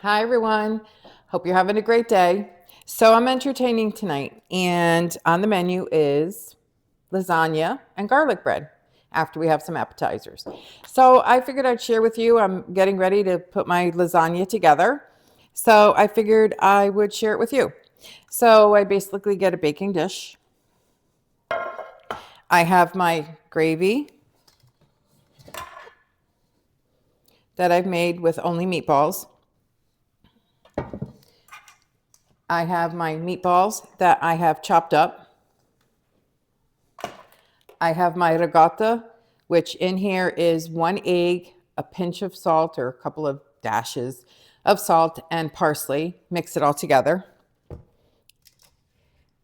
Hi, everyone. Hope you're having a great day. So, I'm entertaining tonight, and on the menu is lasagna and garlic bread after we have some appetizers. So, I figured I'd share with you. I'm getting ready to put my lasagna together. So, I figured I would share it with you. So, I basically get a baking dish. I have my gravy that I've made with only meatballs. I have my meatballs that I have chopped up. I have my ricotta, which in here is 1 egg, a pinch of salt or a couple of dashes of salt and parsley. Mix it all together.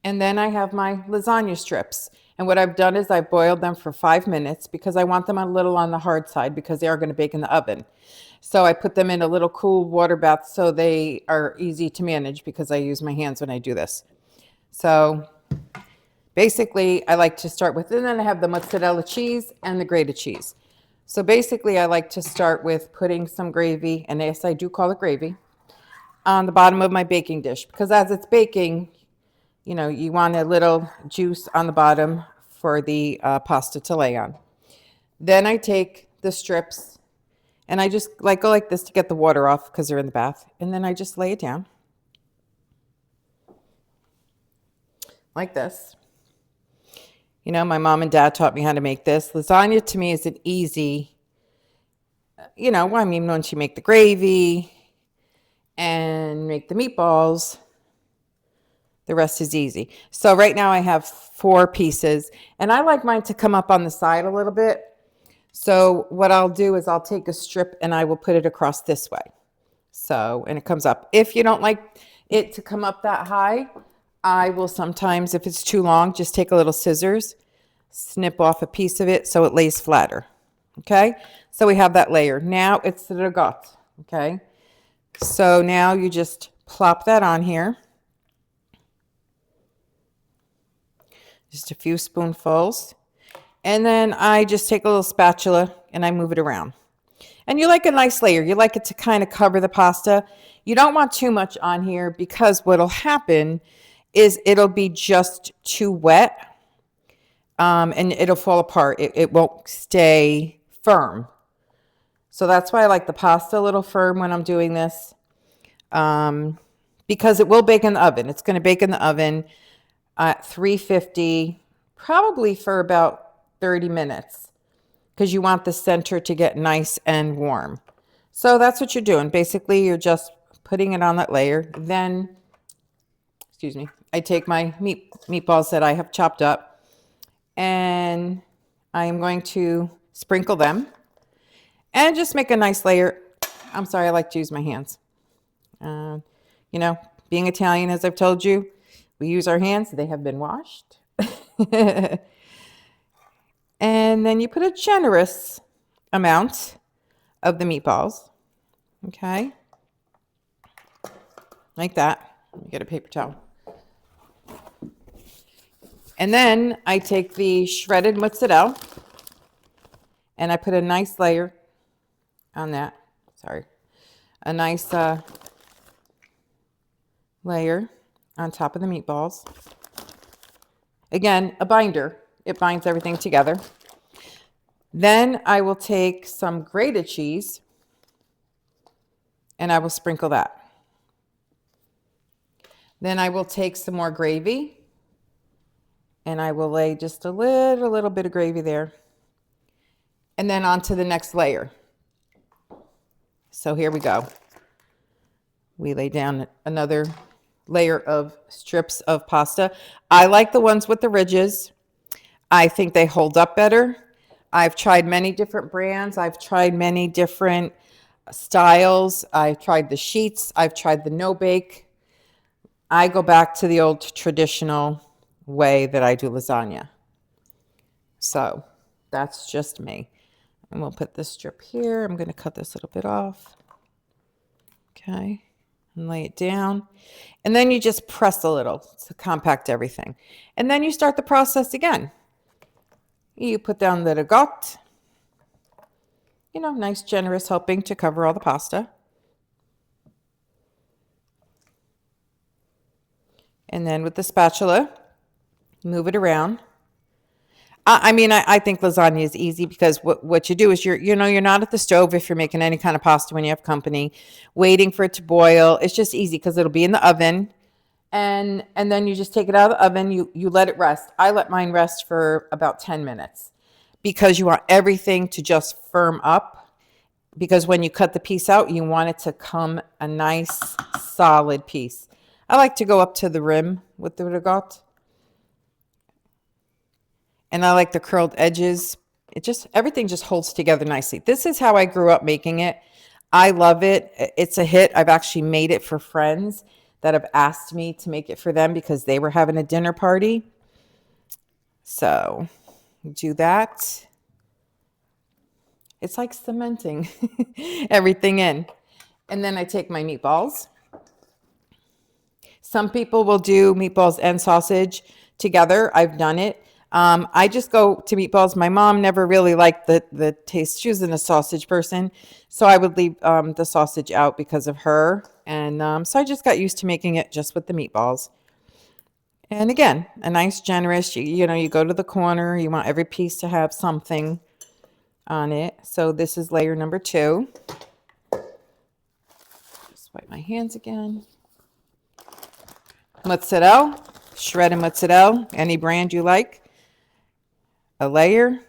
And then I have my lasagna strips. And what I've done is I've boiled them for 5 minutes because I want them a little on the hard side because they are going to bake in the oven. So I put them in a little cool water bath so they are easy to manage because I use my hands when I do this. So basically, I like to start with, and then I have the mozzarella cheese and the grated cheese. So basically, I like to start with putting some gravy, and yes, I do call it gravy, on the bottom of my baking dish because as it's baking, you want a little juice on the bottom for the pasta to lay on. Then I take the strips and I just go like this to get the water off because they're in the bath. And then I just lay it down like this. My mom and dad taught me how to make this. Lasagna to me is an easy, once you make the gravy and make the meatballs, the rest is easy. So right now I have 4 pieces, and I like mine to come up on the side a little bit. So what I'll do is I'll take a strip and I will put it across this way. So, and it comes up. If you don't like it to come up that high, I will sometimes, if it's too long, just take a little scissors, snip off a piece of it so it lays flatter. Okay, so we have that layer. Now it's the ricotta. Okay, so now you just plop that on here. Just a few spoonfuls. And then I just take a little spatula and I move it around. And you like a nice layer. You like it to kind of cover the pasta. You don't want too much on here because what'll happen is it'll be just too wet, and it'll fall apart. It won't stay firm. So that's why I like the pasta a little firm when I'm doing this, because it will bake in the oven. It's going to bake in the oven at 350, probably for about 30 minutes because you want the center to get nice and warm. So that's what you're doing. Basically, you're just putting it on that layer. Then, excuse me, I take my meatballs that I have chopped up and I am going to sprinkle them and just make a nice layer. I'm sorry, I like to use my hands. Being Italian, as I've told you, we use our hands. They have been washed. And then you put a generous amount of the meatballs. Okay. Like that. Get a paper towel. And then I take the shredded mozzarella and I put a nice layer on that. Sorry. A nice layer on top of the meatballs. Again, a binder. It binds everything together. Then I will take some grated cheese and I will sprinkle that. Then I will take some more gravy and I will lay just a little bit of gravy there. And then on to the next layer. So here we go. We lay down another layer of strips of pasta. I like the ones with the ridges. I think they hold up better. I've tried many different brands. I've tried many different styles. I've tried the sheets. I've tried the no bake. I go back to the old traditional way that I do lasagna. So that's just me. And we'll put this strip here. I'm going to cut this little bit off. Okay. And lay it down. And then you just press a little to compact everything. And then you start the process again. You put down the ricotta, nice generous helping to cover all the pasta. And then with the spatula, move it around. I think lasagna is easy because what you do is you're not at the stove if you're making any kind of pasta when you have company, waiting for it to boil. It's just easy because it'll be in the oven, and then you just take it out of the oven. You let it rest. I let mine rest for about 10 minutes because you want everything to just firm up. Because when you cut the piece out, you want it to come a nice solid piece. I like to go up to the rim with the ricotta. And I like the curled edges. Everything just holds together nicely. This is how I grew up making it. I love it. It's a hit. I've actually made it for friends that have asked me to make it for them because they were having a dinner party. So do that. It's like cementing everything in. And then I take my meatballs. Some people will do meatballs and sausage together. I've done it. I just go to meatballs. My mom never really liked the taste. She wasn't a sausage person. So I would leave the sausage out because of her. And so I just got used to making it just with the meatballs. And again, a nice generous, you go to the corner. You want every piece to have something on it. So this is layer number 2. Just wipe my hands again. Mozzarella, shredded mozzarella, any brand you like. A layer,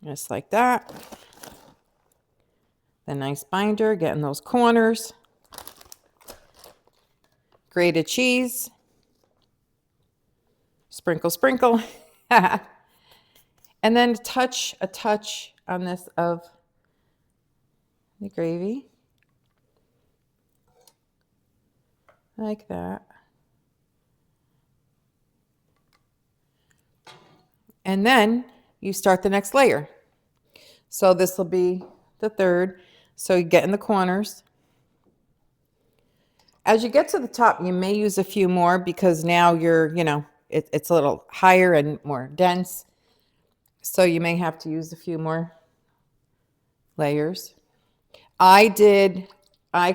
just like that. The nice binder, getting those corners. Grated cheese. Sprinkle, sprinkle. And then a touch on this of the gravy. Like that. And then you start the next layer. So this will be the third. So you get in the corners. As you get to the top, you may use a few more because now it's a little higher and more dense. So you may have to use a few more layers. I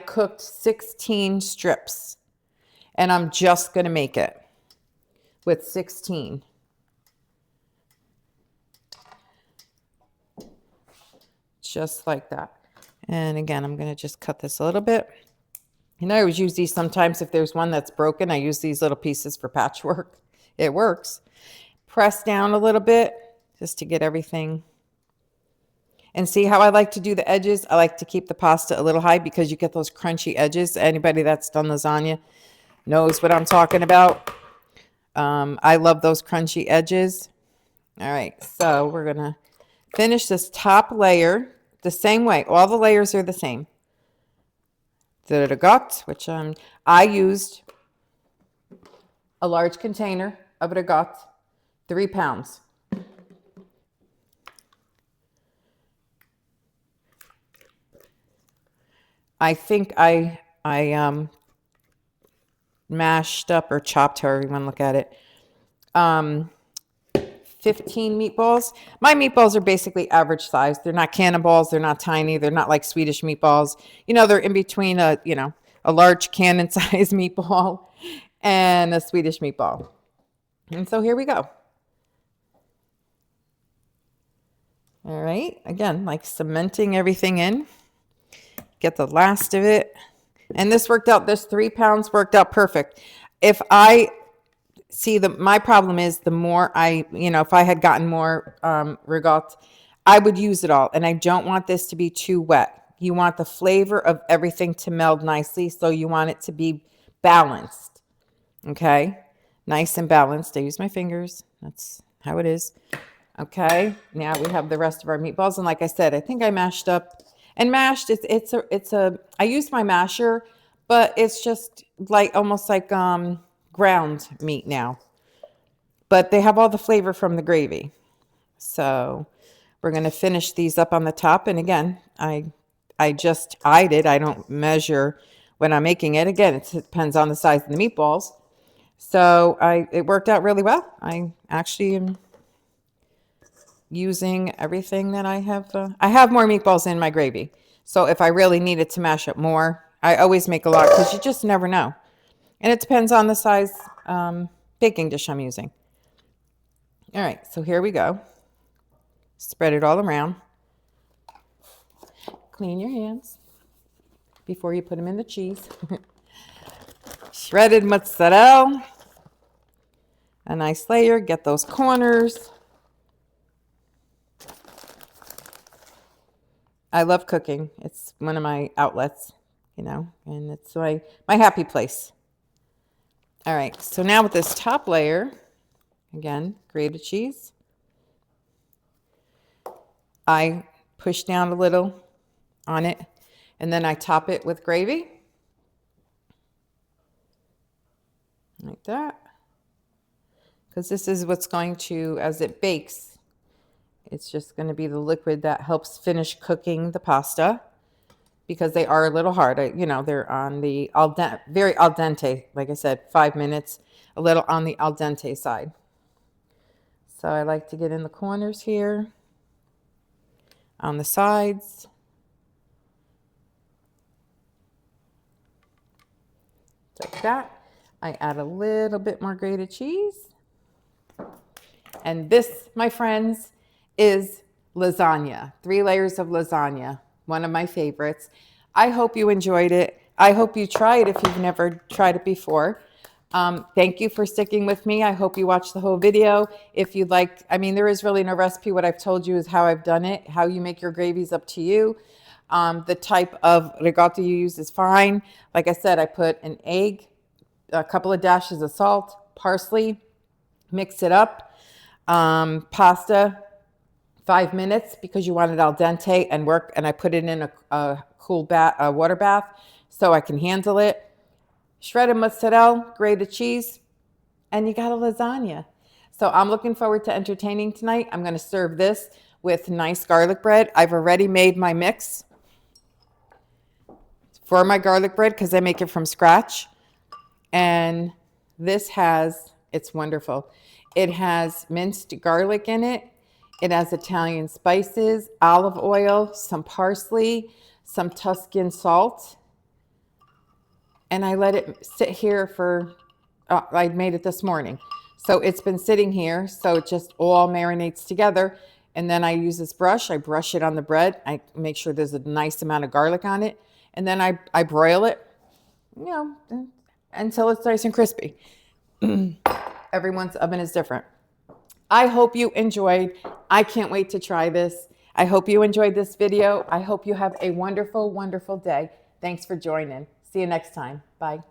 cooked 16 strips, and I'm just going to make it with 16. Just like that. And again, I'm going to just cut this a little bit. And I always use these sometimes if there's one that's broken. I use these little pieces for patchwork. It works. Press down a little bit just to get everything. And see how I like to do the edges? I like to keep the pasta a little high because you get those crunchy edges. Anybody that's done lasagna knows what I'm talking about. I love those crunchy edges. All right, so we're going to finish this top layer the same way. All the layers are the same. The ricotta, which I used a large container of ricotta, 3 pounds. I think I mashed up or chopped, however you want to look at it, 15 meatballs. My meatballs are basically average size. They're not cannonballs. They're not tiny. They're not like Swedish meatballs. They're in between a large cannon size meatball and a Swedish meatball. And so here we go. All right. Again, like cementing everything in. Get the last of it. And this 3 pounds worked out perfect. If I see my problem is the more if I had gotten more ricotta, I would use it all. And I don't want this to be too wet. You want the flavor of everything to meld nicely. So you want it to be balanced. Okay. Nice and balanced. I use my fingers. That's how it is. Okay. Now we have the rest of our meatballs. And like I said, I think I mashed up. And mashed, I used my masher, but it's just like almost like ground meat now. But they have all the flavor from the gravy. So we're going to finish these up on the top. And again, I just eyed it. I don't measure when I'm making it. Again, it depends on the size of the meatballs. So it worked out really well. I actually am using everything that I have. I have more meatballs in my gravy. So if I really needed to mash up more, I always make a lot because you just never know. And it depends on the size baking dish I'm using. All right, so here we go. Spread it all around. Clean your hands before you put them in the cheese. Shredded mozzarella. A nice layer. Get those corners. I love cooking. It's one of my outlets, you know, and it's my happy place. All right, so now with this top layer, again, grated cheese. I push down a little on it, and then I top it with gravy. Like that. Because this is what's going to, as it bakes, it's just going to be the liquid that helps finish cooking the pasta, because they are a little hard. You know, they're on the very al dente, like I said, 5 minutes, a little on the al dente side. So I like to get in the corners here, on the sides. Like that. I add a little bit more grated cheese. And this, my friends, is lasagna. 3 layers of lasagna. One of my favorites. I hope you enjoyed it. I hope you try it if you've never tried it before. Thank you for sticking with me. I hope you watched the whole video. If you'd like, I mean, there is really no recipe. What I've told you is how I've done it. How you make your gravy is up to you. The type of rigatto you use is fine. Like I said, I put an egg, a couple of dashes of salt, parsley, mix it up. Pasta, 5 minutes because you want it al dente and work. And I put it in a cool water bath so I can handle it. Shredded mozzarella, grated cheese, and you got a lasagna. So I'm looking forward to entertaining tonight. I'm going to serve this with nice garlic bread. I've already made my mix for my garlic bread because I make it from scratch. And this it's wonderful. It has minced garlic in it. It has Italian spices, olive oil, some parsley, some Tuscan salt. And I let it sit here for, I made it this morning. So it's been sitting here. So it just all marinates together. And then I use this brush. I brush it on the bread. I make sure there's a nice amount of garlic on it. And then I broil it, you know, until it's nice and crispy. Everyone's oven is different. I hope you enjoyed. I can't wait to try this. I hope you enjoyed this video. I hope you have a wonderful, wonderful day. Thanks for joining. See you next time. Bye.